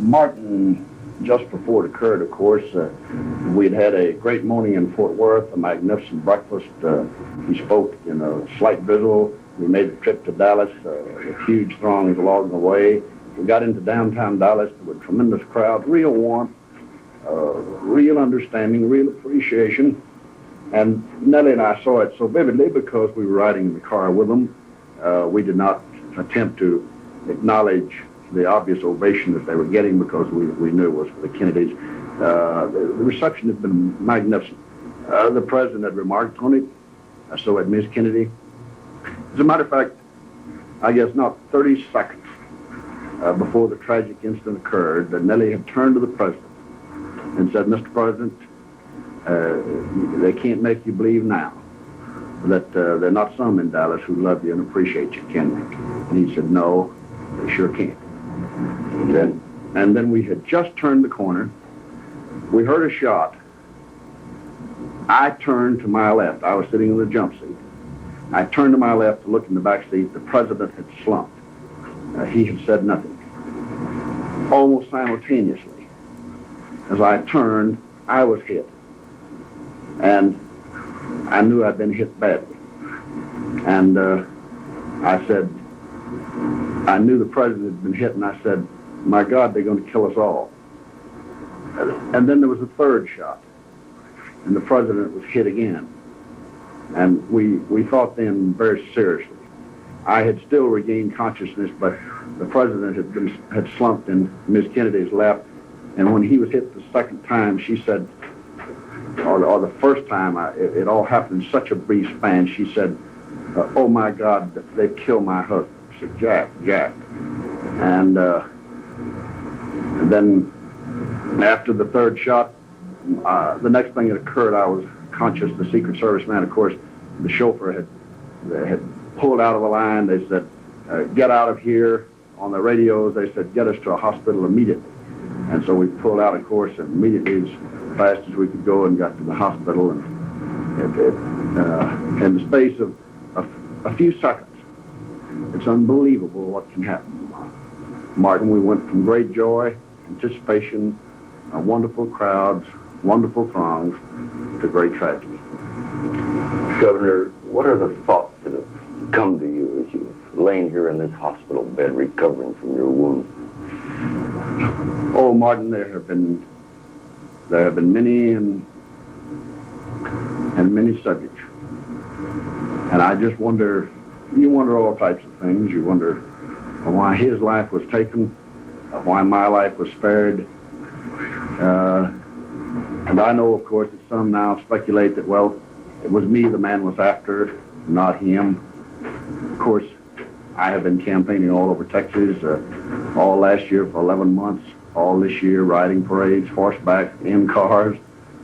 Martin, just before it occurred, of course, we'd had a great morning in Fort Worth, a magnificent breakfast. He spoke in a slight drizzle. We made the trip to Dallas, with huge throngs along the way. We got into downtown Dallas with a tremendous crowd, real warmth, real understanding, real appreciation. And Nellie and I saw it so vividly because we were riding in the car with them. We did not attempt to acknowledge the obvious ovation that they were getting because we knew it was for the Kennedys. The reception had been magnificent. The president had remarked on it. So had Miss Kennedy. As a matter of fact, I guess not 30 seconds before the tragic incident occurred, that Nellie had turned to the president and said, "Mr. President, they can't make you believe now that there are not some in Dallas who love you and appreciate you, can they?" And he said, "No, they sure can't." And then we had just turned the corner. We heard a shot. I turned to my left. I was sitting in the jump seat. I turned to my left to look in the back seat. The president had slumped. He had said nothing. Almost simultaneously, as I turned, I was hit. And I knew I'd been hit badly. And I said, I knew the president had been hit, and I said, "My God, they're going to kill us all." And then there was a third shot, and the president was hit again. And we thought then very seriously. I had still regained consciousness, but the president had slumped in Miss Kennedy's lap. And when he was hit the second time, she said, or the first time, it all happened in such a brief span, she said, "Oh my God, they've killed my husband." I said, Jack. And then after the third shot, the next thing that occurred, I was conscious. The Secret Service man, of course, the chauffeur had pulled out of the line. They said, "Get out of here." On the radios, they said, "Get us to a hospital immediately." And so we pulled out, of course, and immediately, as fast as we could go, and got to the hospital. And in the space of a few seconds, it's unbelievable what can happen. Martin, we went from great joy, anticipation, wonderful crowds, wonderful throngs, to great tragedy. Governor, what are the thoughts that have come to you as you've lain here in this hospital bed recovering from your wound? Oh, Martin, there have been many and many subjects. And I just wonder, you wonder all types of things. You wonder why his life was taken, why my life was spared. And I know, of course, that some now speculate that, well, it was me the man was after, not him. Of course, I have been campaigning all over Texas, all last year for 11 months, all this year riding parades, horseback, in cars,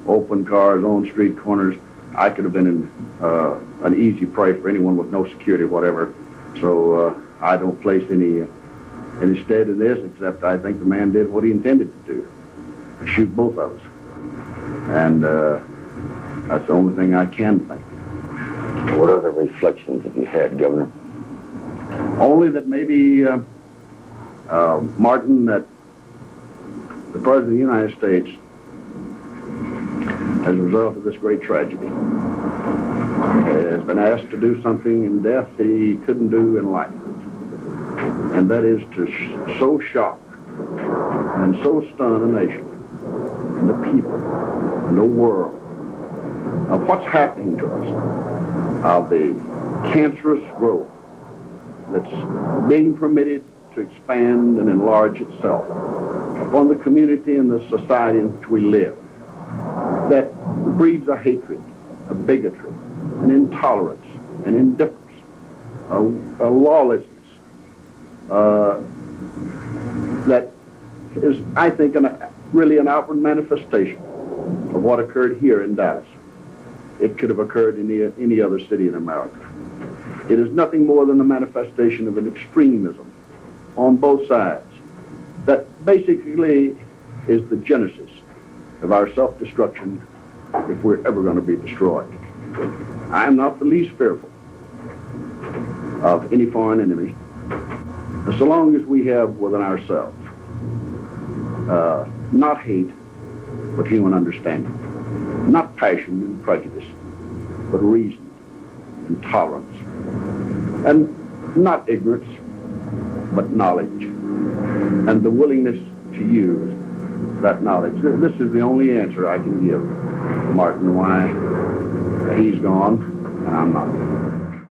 open cars, on street corners. I could have been an easy prey for anyone with no security, whatever. So I don't place any stead in this, except I think the man did what he intended to do, shoot both of us. And that's the only thing I can think. What other reflections have you had, Governor? Only that maybe, Martin, that the President of the United States, as a result of this great tragedy, has been asked to do something in death that he couldn't do in life. And that is to so shock and so stun a nation and the people and the world of what's happening to us, of the cancerous growth that's being permitted to expand and enlarge itself upon the community and the society in which we live, that breeds a hatred, a bigotry, an intolerance, an indifference, a lawlessness that is, I think, really an outward manifestation of what occurred here in Dallas. It could have occurred in any other city in America. It is nothing more than a manifestation of an extremism on both sides that basically is the genesis of our self-destruction if we're ever going to be destroyed. I am not the least fearful of any foreign enemy, so long as we have within ourselves Not hate, but human understanding. Not passion and prejudice, but reason and tolerance. And not ignorance, but knowledge. And the willingness to use that knowledge. This is the only answer I can give Martin why he's gone and I'm not.